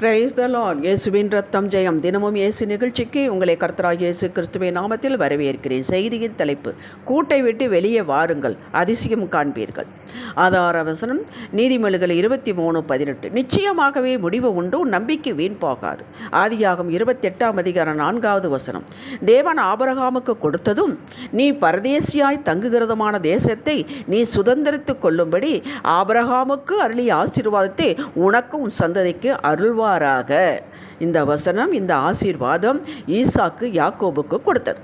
Praise the Lord. இயேசுவின் ரத்தம் ஜெயம். தினமும் இயேசு நிகழ்ச்சிக்கு உங்களை கர்த்தராகிய இயேசு கிறிஸ்துவின் நாமத்தில் வரவேற்கிறேன். செய்தியின் தலைப்பு, கூட்டை விட்டு வெளியே வாருங்கள், அதிசயம் காண்பீர்கள். ஆதார வசனம் நீதிமொழிகள் 23:18. நிச்சயமாகவே முடிவு உண்டு, நம்பிக்கை வீண் போகாது. ஆதியாகமம் 28 வசனம். தேவன் ஆபிரகாமுக்கு கொடுத்ததும் நீ பரதேசியாய் தங்குகிறதுமான தேசத்தை நீ சுதந்திரித்துக் கொள்ளும்படி ஆபிரகாமுக்கு அருளிய ஆசீர்வாதத்தை உனக்கும் சந்ததிக்கு அருள்வாராக. இந்த வசனம், இந்த ஆசீர்வாதம் ஈசாக்கு யாக்கோபுக்கு கொடுத்தது.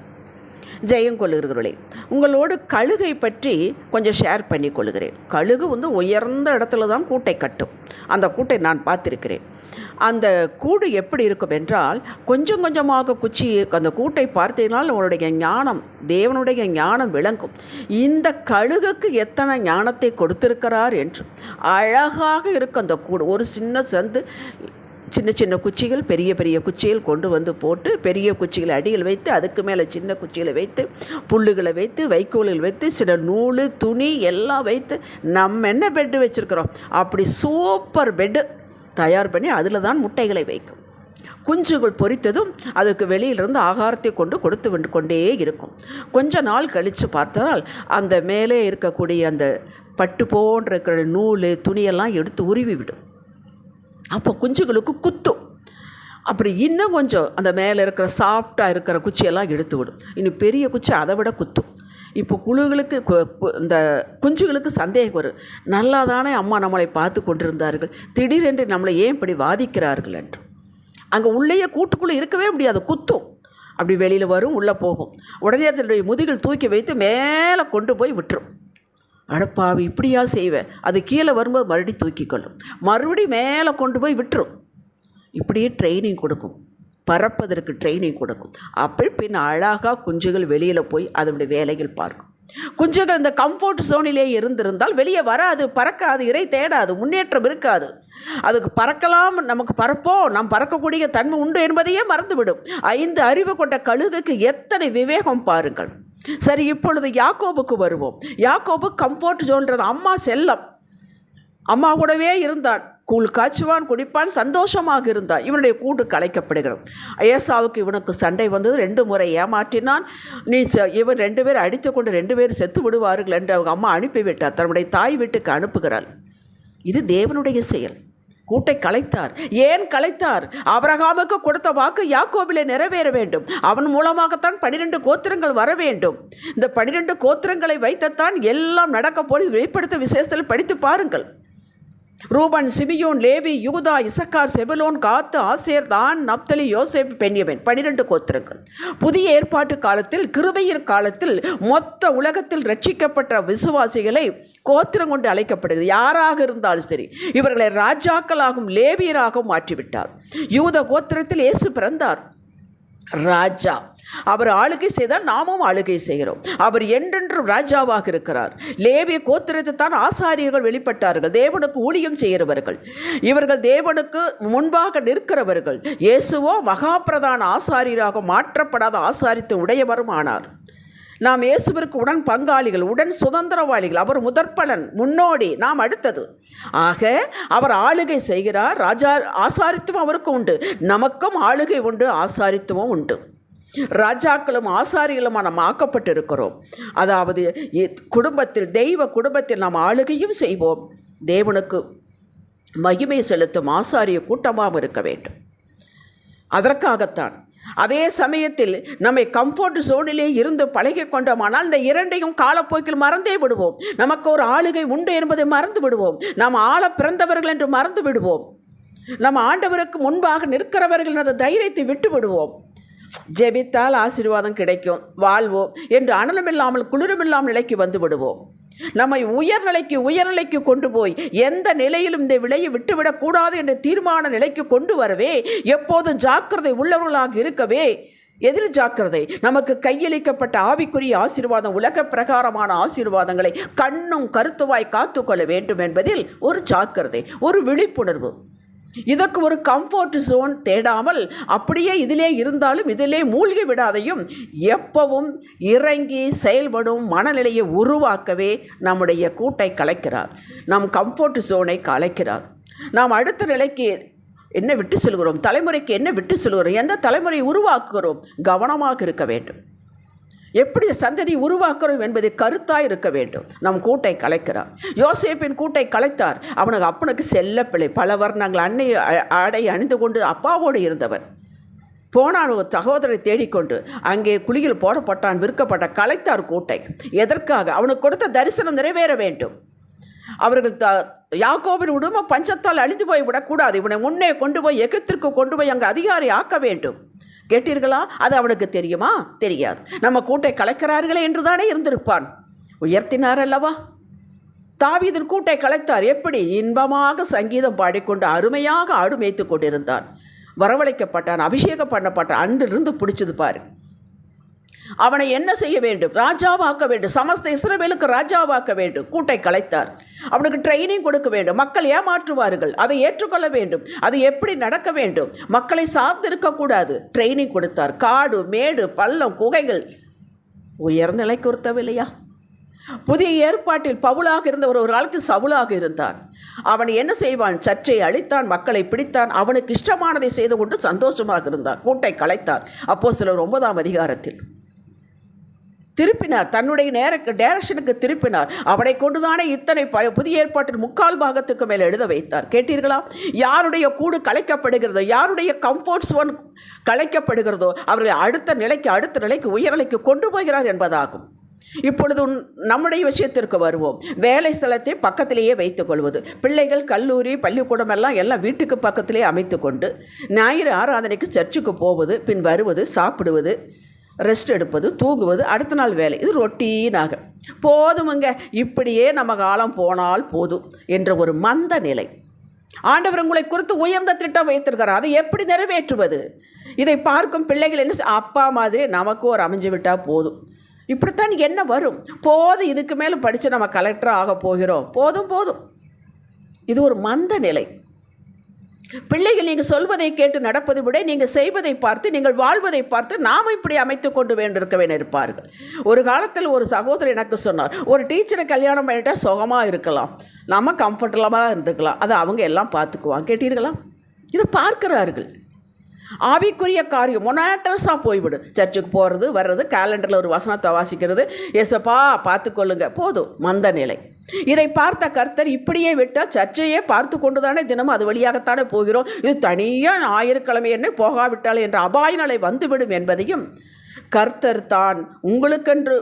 ஜெயம் கொள்ளுகிறவர்களே, உங்களோடு கழுகை பற்றி கொஞ்சம் ஷேர் பண்ணி கொள்கிறேன். கழுகு உயர்ந்த இடத்துல தான் கூட்டை கட்டும். அந்த கூட்டை நான் பார்த்திருக்கிறேன். அந்த கூடு எப்படி இருக்கும் என்றால், கொஞ்சம் கொஞ்சமாக அந்த கூட்டை பார்த்தீங்கனால் உங்களுடைய ஞானம், தேவனுடைய ஞானம் விளங்கும். இந்த கழுகுக்கு எத்தனை ஞானத்தை கொடுத்திருக்கிறார் என்று. அழகாக இருக்கும் அந்த கூடு. ஒரு சின்ன சந்து, சின்ன சின்ன குச்சிகள், பெரிய பெரிய குச்சிகள் கொண்டு வந்து போட்டு, பெரிய குச்சிகளை அடியில் வைத்து, அதுக்கு மேலே சின்ன குச்சிகளை வைத்து, புல்லுகளை வைத்து, வைக்கோல்கள் வைத்து, சில நூல், துணி எல்லாம் வைத்து, நம்ம என்ன பெட்டு வச்சுருக்கிறோம் அப்படி சூப்பர் பெட்டு தயார் பண்ணி அதில் தான் முட்டைகளை வைக்கும். குஞ்சுகள் பொரித்ததும் அதுக்கு வெளியிலிருந்து ஆகாரத்தை கொடுத்து கொண்டே இருக்கும். கொஞ்ச நாள் கழித்து பார்த்தால் அந்த மேலே இருக்கக்கூடிய அந்த பட்டு போன்ற இருக்கிற நூல், துணியெல்லாம் எடுத்து உருவி விடும். அப்போ குஞ்சுகளுக்கு குத்தும். அப்படி இன்னும் கொஞ்சம் அந்த மேலே இருக்கிற சாஃப்டாக இருக்கிற குச்சியெல்லாம் எடுத்து விடும். இன்னும் பெரிய குச்சி அதை விட குத்தும். இப்போ இந்த குஞ்சுகளுக்கு சந்தேகம் வரும், நல்லா தானே அம்மா நம்மளை பார்த்து கொண்டிருந்தார்கள், திடீரென்று நம்மளை ஏன் இப்படி வாதிக்கிறார்கள் என்று. அங்கே உள்ளேயே கூட்டுக்குள்ளே இருக்கவே முடியாது, குத்தும். அப்படி வெளியில் வரும், உள்ளே போகும். உடனே அதனுடைய முதுகில் தூக்கி வைத்து மேலே கொண்டு போய் விட்டுரும். அடப்பாவி, இப்படியா செய்வேன். அது கீழே வரும்போது மறுபடியும் தூக்கிக்கொள்ளும், மறுபடியும் மேலே கொண்டு போய் விட்டுரும். இப்படியே ட்ரைனிங் கொடுக்கும், பறப்பதற்கு ட்ரைனிங் கொடுக்கும். அப்படி பின் அழகாக குஞ்சுகள் வெளியில் போய் அதனுடைய வேலைகள் பார்க்கும். குஞ்சுகள் இந்த கம்ஃபர்ட் ஜோனிலே இருந்திருந்தால் வெளியே வராது, பறக்காது, இறை தேடாது, முன்னேற்றம் இருக்காது. அதுக்கு பறக்கலாம், நமக்கு பறப்போம், நாம் பறக்கக்கூடிய தன்மை உண்டு என்பதையே மறந்துவிடும். 5 அறிவு கொண்ட கழுகுக்கு எத்தனை விவேகம் பாருங்கள். சரி, இப்பொழுது யாக்கோபுக்கு வருவோம். யாக்கோபு கம்ஃபர்ட் ஜோன்றது. அம்மா செல்லம், அம்மா கூடவே இருந்தான். கூழ் காய்ச்சுவான், குடிப்பான், சந்தோஷமாக இருந்தான். இவனுடைய கூடு கலைக்கப்படுகிறது. ஏசாவுக்கு இவனுக்கு சண்டை வந்தது. 2 முறை ஏமாற்றினான். இவன் 2 பேர் அடித்து கொண்டு 2 பேர் செத்து விடுவார்கள் என்று அவங்க அம்மா அனுப்பிவிட்டார். தன்னுடைய தாய் வீட்டுக்கு அனுப்புகிறாள். இது தேவனுடைய செயல். கூட்டை கலைத்தார். ஏன் கலைத்தார்? ஆபிரகாமுக்கு கொடுத்த வாக்கு யாக்கோபிலே நிறைவேற வேண்டும். அவன் மூலமாகத்தான் 12 கோத்திரங்கள் வர வேண்டும். இந்த 12 கோத்திரங்களை வைத்தத்தான் எல்லாம் நடக்க போய் வெளிப்படுத்த விசேஷத்தில் படித்து பாருங்கள். ரூபன், சிமியோன், லேவி, யூதா, இசக்கார், செபுலோன், காத்து, ஆசேர், தான், நப்தலி, யோசேப்பு, பென்யமீன், 12 கோத்திரங்கள். புதிய ஏற்பாட்டு காலத்தில், கிருபையின் காலத்தில் மொத்த உலகத்தில் ரட்சிக்கப்பட்ட விசுவாசிகளை கோத்திரம் கொண்டு அழைக்கப்படுகிறது. யாராக இருந்தாலும் சரி, இவர்களை ராஜாக்களாகவும் லேவியராகவும் மாற்றிவிட்டார். யூத கோத்திரத்தில் இயேசு பிறந்தார், ராஜா. அவர் ஆளுகை செய்தால் நாமும் ஆளுகை செய்கிறோம். அவர் என்றென்றும் ராஜாவாக இருக்கிறார். லேவி கோத்திரத்தை தான் ஆசாரியர்கள் வெளிப்பட்டார்கள், தேவனுக்கு ஊழியம் செய்கிறவர்கள். இவர்கள் தேவனுக்கு முன்பாக நிற்கிறவர்கள். இயேசுவோ மகாபிரதான ஆசாரியராக மாற்றப்படாத ஆசாரித்து உடையவரும் ஆனார். நாம் இயேசுவிற்கு உடன் பங்காளிகள், உடன் சுதந்திரவாளிகள். அவர் முதற்பலன், முன்னோடி, நாம் அடுத்தது. ஆக அவர் ஆளுகை செய்கிறார். ஆசாரித்துவம் அவருக்கு உண்டு, நமக்கும் ஆளுகை உண்டு, ஆசாரித்துவம் உண்டு. ராஜாக்களும் ஆசாரிகளும் நாம் ஆக்கப்பட்டிருக்கிறோம். அதாவது குடும்பத்தில், தெய்வ குடும்பத்தில் நாம் ஆளுகையும் செய்வோம். தேவனுக்கு மகிமை செலுத்தும் ஆசாரிய கூட்டமாக இருக்க வேண்டும். அதற்காகத்தான். அதே சமயத்தில் நம்மை கம்ஃபர்ட் ஜோனிலே இருந்து பழகி கொண்டோமானால் இந்த 2ஐயும் காலப்போக்கில் மறந்தே விடுவோம். நமக்கு ஒரு ஆளுகை உண்டு என்பதை மறந்து விடுவோம். நாம் ஆள பிறந்தவர்கள் என்று மறந்து விடுவோம். நம்ம ஆண்டவருக்கு முன்பாக நிற்கிறவர்கள் அந்த தைரியத்தை விட்டு விடுவோம். ஜெபித்தால் ஆசீர்வாதம் கிடைக்கும், வாழ்வோம் என்று அனலமில்லாமல் குளிரமில்லாமல் நிலைக்கு வந்து விடுவோம். நம்மை உயர்நிலைக்கு கொண்டு போய் எந்த நிலையிலும் இந்த விலையை விட்டுவிடக்கூடாது என்ற தீர்மான நிலைக்கு கொண்டு வரவே எப்போதும் ஜாக்கிரதை உள்ளவர்களாக இருக்கவே. எதில் ஜாக்கிரதை? நமக்கு கையளிக்கப்பட்ட ஆவிக்குரிய ஆசீர்வாதம், உலக பிரகாரமான ஆசீர்வாதங்களை கண்ணும் கருத்துவாய் காத்துக்கொள்ள வேண்டும் என்பதில் ஒரு ஜாக்கிரதை, ஒரு விழிப்புணர்வு. இதற்கு ஒரு கம்ஃபர்ட் ஜோன் தேடாமல் அப்படியே இதிலே இருந்தாலும் இதிலே மூழ்கி விடாதையும் எப்பவும் இறங்கி செயல்படும் மனநிலையை உருவாக்கவே நம்முடைய கூட்டை கலைக்கிறார். நம் கம்ஃபர்ட் ஜோனை கலைக்கிறார். நாம் அடுத்த நிலைக்கு என்ன விட்டு செல்கிறோம், தலைமுறைக்கு என்ன விட்டு செல்கிறோம், எந்த தலைமுறையை உருவாக்குகிறோம், கவனமாக இருக்க வேண்டும். எப்படி சந்ததி உருவாக்குறோம் என்பதை கருத்தாக இருக்க வேண்டும். நம் கூட்டை கலைக்கிறார். யோசேப்பின் கூட்டை கலைத்தார். அவனுக்கு அப்பனுக்கு செல்ல பிள்ளை, பல வர்ணங்கள் அன்னை ஆடை அணிந்து கொண்டு அப்பாவோடு இருந்தவன். போனான் ஒரு சகோதரரை தேடிக்கொண்டு, அங்கே குழியில் போடப்பட்டான், விற்கப்பட்ட. கலைத்தார் கூட்டை. எதற்காக? அவனுக்கு கொடுத்த தரிசனம் நிறைவேற வேண்டும். அவர்கள் யாக்கோபின் உடும பஞ்சத்தால் அழிந்து போய் விடக்கூடாது. இவனை முன்னே கொண்டு போய் எகிப்திற்கு கொண்டு போய் அங்கே அதிகாரி ஆக்க வேண்டும். கேட்டீர்களா? அது அவனுக்கு தெரியுமா? தெரியாது. நம்ம கூட்டை கலைக்கிறார்களே என்று தானே இருந்திருப்பான். உயர்த்தினார் அல்லவா? தாவீதின் கூட்டை கலைத்தார். எப்படி? இன்பமாக சங்கீதம் பாடிக்கொண்டு அருமையாக ஆடு மேய்த்து கொண்டிருந்தான். வரவழைக்கப்பட்டான், அபிஷேகம் பண்ணப்பட்டான். அன்றிலிருந்து பிடிச்சது பாரு. அவனை என்ன செய்ய வேண்டும்? ராஜாவாக்க வேண்டும். சமஸ்த இஸ்ரவேலுக்கு ராஜாவாக்க வேண்டும். கூட்டை கலைத்தார். அவனுக்கு ட்ரைனிங் கொடுக்க வேண்டும். மக்கள் ஏமாற்றுவார்கள், அதை ஏற்றுக்கொள்ள வேண்டும். அது எப்படி நடக்க வேண்டும், மக்களை சார்ந்து இருக்கக்கூடாது. ட்ரைனிங் கொடுத்தார். காடு, மேடு, பள்ளம், குகைகள், உயர்ந்த நிலைக்கு உறுத்தவில்லையா? புதிய ஏற்பாட்டில் பவுலாக இருந்தவர் ஒரு காலத்தில் சவுலாக இருந்தான். அவன் என்ன செய்வான்? சர்ச்சை அழித்தான், மக்களை பிடித்தான், அவனுக்கு இஷ்டமானதை செய்து கொண்டு சந்தோஷமாக இருந்தான். கூட்டை கலைத்தார். அப்போஸ்தலர் 9ஆம் அதிகாரத்தில் திருப்பினார். தன்னுடைய டைரக்ஷனுக்கு திருப்பினார். அவனை கொண்டுதானே இத்தனை புதிய ஏற்பாட்டின் 3/4 பாகத்துக்கு மேலே எழுத வைத்தார். கேட்டீர்களா? யாருடைய கூடு கலைக்கப்படுகிறதோ, யாருடைய கம்ஃபர்ட் ஜோன் கலைக்கப்படுகிறதோ, அவர்களை அடுத்த நிலைக்கு உயர்நிலைக்கு கொண்டு போகிறார் என்பதாகும். இப்பொழுது நம்முடைய விஷயத்திற்கு வருவோம். வேலை ஸ்தலத்தை பக்கத்திலேயே வைத்துக் கொள்வது. பிள்ளைகள் கல்லூரி பள்ளிக்கூடம் எல்லாம் வீட்டுக்கு பக்கத்திலே அமைத்து கொண்டு ஞாயிறு ஆராதனைக்கு சர்ச்சுக்கு போவது, பின் வருவது, சாப்பிடுவது, ரெஸ்ட் எடுப்பது, தூங்குவது, அடுத்த நாள் வேலை. இது ரொட்டீனாக போதுமுங்க. இப்படியே நம்ம காலம் போனால் போதும் என்ற ஒரு மந்த நிலை. ஆண்டவர் உங்களை குறித்து உயர்ந்த திட்டம் வைத்திருக்கிறார். அதை எப்படி நிறைவேற்றுவது? இதை பார்க்கும் பிள்ளைகள் என்ன, அப்பா மாதிரி நமக்கு ஒரு அமைஞ்சு விட்டால் போதும். இப்படித்தான் என்ன வரும்? போதும், இதுக்கு மேலே படித்து நம்ம கலெக்டராக ஆக போகிறோம், போதும். இது ஒரு மந்த நிலை. பிள்ளைகள் நீங்கள் சொல்வதை கேட்டு நடப்பதை விட நீங்கள் செய்வதை பார்த்து, நீங்கள் வாழ்வதை பார்த்து நாம் இப்படி அமைத்து கொண்டு வேண்டியிருக்க இருப்பார்கள். ஒரு காலத்தில் ஒரு சகோதரர் எனக்கு சொன்னார், ஒரு டீச்சரை கல்யாணம் பண்ணிட்டால் சுகமாக இருக்கலாம், நம்ம கம்ஃபர்டபுளாக இருந்துக்கலாம், அதை அவங்க எல்லாம் பார்த்துக்குவாங்க. கேட்டீர்களா? இதை பார்க்கிறார்கள். ஆவிக்குரிய காரியம் மொனாட்டஸாக போய்விடும். சர்ச்சுக்கு போகிறது வர்றது, கேலண்டரில் ஒரு வசனத்தை வாசிக்கிறது, ஏசப்பா பார்த்துக்கொள்ளுங்க, போதும். மந்த நிலை. இதை பார்த்த கர்த்தர் இப்படியே விட்டால் சர்ச்சையே பார்த்து கொண்டு தானே தினமும் அது வழியாகத்தானே போகிறோம், இது தனியாக ஞாயிற்றுக்கிழமை என்ன போகாவிட்டால் என்ற அபாய நிலை வந்துவிடும் என்பதையும் கர்த்தர் தான் உங்களுக்கென்று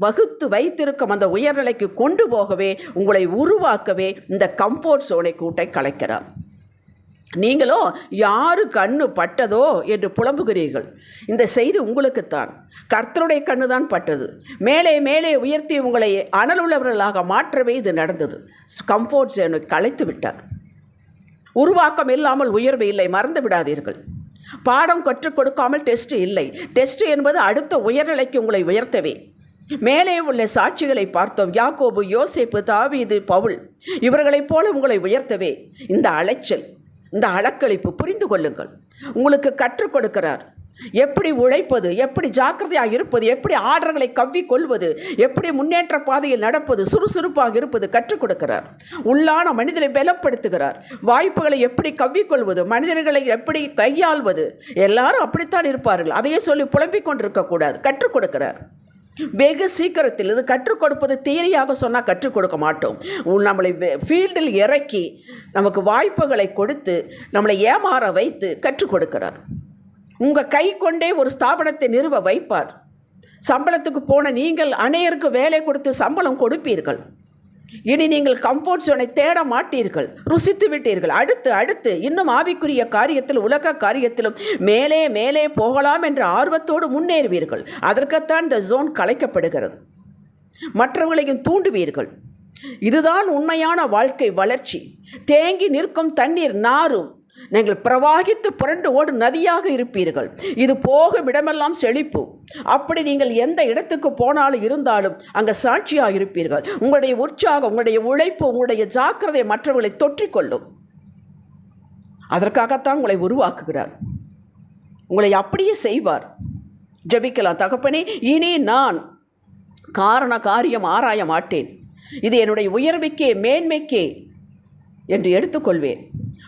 வகுத்து வைத்திருக்கும் அந்த உயர்நிலைக்கு கொண்டு போகவே, உங்களை உருவாக்கவே இந்த கம்ஃபோர்ட் சோனை கூட்டை கலைக்கிறார். நீங்களோ யாரு கண்ணு பட்டதோ என்று புலம்புகிறீர்கள். இந்த செய்தி உங்களுக்குத்தான். கர்த்தருடைய கண்ணு தான் பட்டது. மேலே மேலே உயர்த்தி உங்களை அனலுள்ளவர்களாக மாற்றவே இது நடந்தது. கம்ஃபோர்ட் ஜோனை கலைத்து விட்டார். உருவாக்கம் இல்லாமல் உயர்வு இல்லை, மறந்து விடாதீர்கள். பாடம் கற்றுக் கொடுக்காமல் டெஸ்ட் இல்லை. டெஸ்ட் என்பது அடுத்த உயர்நிலைக்கு உங்களை உயர்த்தவே. மேலே உள்ள சாட்சிகளை பார்த்தோம். யாக்கோபு, யோசேப்பு, தாவீது, பவுல், இவர்களைப் போல உங்களை உயர்த்தவே இந்த அலைச்சல், இந்த அலக்களிப்பு. புரிந்து கொள்ளுங்கள். உங்களுக்கு கற்றுக் கொடுக்கிறார். எப்படி உழைப்பது, எப்படி ஜாக்கிரதையாக இருப்பது, எப்படி ஆர்டர்களை கவ்விக்கொள்வது, எப்படி முன்னேற்ற பாதையில் நடப்பது, சுறுசுறுப்பாக இருப்பது கற்றுக் கொடுக்கிறார். உள்ளான மனிதனை பலப்படுத்துகிறார். வாய்ப்புகளை எப்படி கவ்விக்கொள்வது, மனிதர்களை எப்படி கையாள்வது, எல்லாரும் அப்படித்தான் இருப்பார்கள். அதையே சொல்லி புலம்பிக் கொண்டிருக்கக்கூடாது. கற்றுக் கொடுக்கிறார். வெகு சீக்கிரத்தில். இது கற்றுக் கொடுப்பது தியரியாக சொன்னால் கற்றுக் கொடுக்க மாட்டோம். நம்மளை ஃபீல்டில் இறக்கி நமக்கு வாய்ப்புகளை கொடுத்து நம்மளை ஏமாற வைத்து கற்றுக் கொடுக்கிறார். உங்கள் கை கொண்டே ஒரு ஸ்தாபனத்தை நிறுவ வைப்பார். சம்பளத்துக்கு போன நீங்கள் அநேகருக்கு வேலை கொடுத்து சம்பளம் கொடுப்பீர்கள். இனி நீங்கள் கம்ஃபோர்ட் ஜோனை தேட மாட்டீர்கள். ருசித்து விட்டீர்கள். அடுத்து இன்னும் ஆவிக்குரிய காரியத்தில், உலக காரியத்திலும் மேலே மேலே போகலாம் என்ற ஆர்வத்தோடு முன்னேறுவீர்கள். அதற்குத்தான் இந்த ஜோன் கலைக்கப்படுகிறது. மற்றவர்களையும் தூண்டுவீர்கள். இதுதான் உண்மையான வாழ்க்கை வளர்ச்சி. தேங்கி நிற்கும் தண்ணீர் நாரும். நீங்கள் பிரவாகித்து புரண்டு ஓடும் நதியாக இருப்பீர்கள். இது போகும் இடமெல்லாம் செழிப்பு. அப்படி நீங்கள் எந்த இடத்துக்கு போனாலும் இருந்தாலும் அங்கே சாட்சியாக இருப்பீர்கள். உங்களுடைய உற்சாகம், உங்களுடைய உழைப்பு, உங்களுடைய ஜாக்கிரதை மற்றவர்களை தொற்றிக்கொள்ளும். அதற்காகத்தான் உங்களை உருவாக்குகிறார். உங்களை அப்படியே செய்வார். ஜெபிக்கலாம். தகப்பனே, இனி நான் காரியம் ஆராய மாட்டேன். இது என்னுடைய உயர்வுக்கே மேன்மைக்கே என்று எடுத்துக்கொள்வேன்.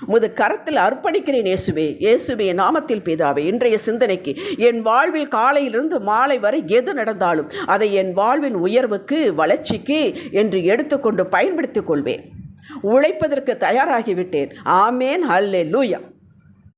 உமது கரத்தில் அர்ப்பணிக்கிறேன் இயேசுவே. இயேசுவே நாமத்தில் பிதாவே, இன்றைய சிந்தனைக்கு என் வாழ்வில் காலையிலிருந்து மாலை வரை எது நடந்தாலும் அதை என் வாழ்வின் உயர்வுக்கு, வளர்ச்சிக்கு என்று எடுத்துக்கொண்டு பயன்படுத்திக் கொள்வேன். உழைப்பதற்கு தயாராகிவிட்டேன். ஆமேன். அல்லேலூயா.